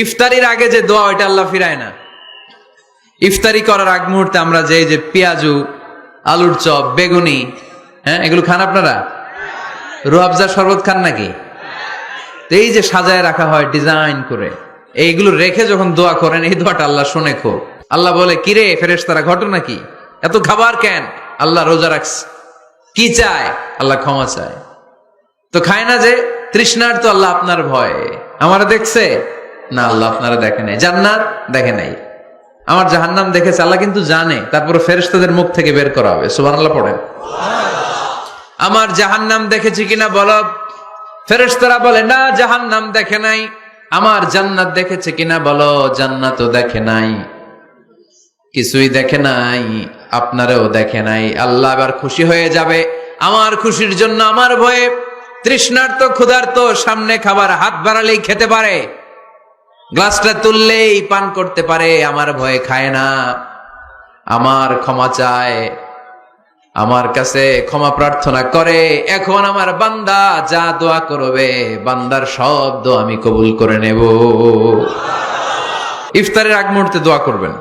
ইফতারির আগে যে দোয়া ওইটা আল্লাহ ফিরায় না। ইফতারি করার আগ মুহূর্তে আমরা যে পেঁয়াজু, আলুর চপ, বেগুনি, হ্যাঁ এগুলো খান আপনারা? রুয়াবজার শরবত খান নাকি? তো এই যে সাজায় রাখা হয় ডিজাইন করে, এইগুলো রেখে যখন দোয়া করেন, এই দোয়াটা আল্লাহ শুনে খুব। আল্লাহ বলে, কিরে ফেরেশতারা, ঘটনা কি? এত খাবার কেন? আল্লাহ রোজা রাখছে। কি চায়? আল্লাহ ক্ষমা চায়। তো খায় না যে তৃষ্ণার, তো আল্লাহ আপনার ভয়। আমারা দেখছে না, আল্লাহ আপনারা দেখে নাই। জান্নাত দেখে নাই, আমার জাহান্নাম দেখেছে আল্লাহ কিন্তু জানে। তারপরে ফেরেশতাদের মুখ থেকে বের করা হবে। সুবহানাল্লাহ পড়েন। আমার জাহান্নাম দেখেছি কিনা বলো। ফেরেশতারা বলে না, জাহান্নাম দেখে নাই। আমার জান্নাত দেখেছে কিনা বলো, জান্নাতও দেখে নাই। কিছুই দেখে নাই, আপনারেও দেখে নাই। আল্লাহ এবার খুশি হয়ে যাবে। আমার খুশির জন্য আমার ভয়ে তৃষ্ণার্ত ক্ষুধার্ত সামনে খাবার হাত বাড়ালেই খেতে পারে, গ্লাসটা তুললেই পান করতে পারে, আমার ভয়ে খায় না। আমার ক্ষমা চায়, আমার কাছে ক্ষমা প্রার্থনা করে। এখন আমার বান্দা যা দোয়া করবে, বান্দার সব দোয়া আমি কবুল করে নেব। ইফতারের আগ মুহূর্তে দোয়া করবেন।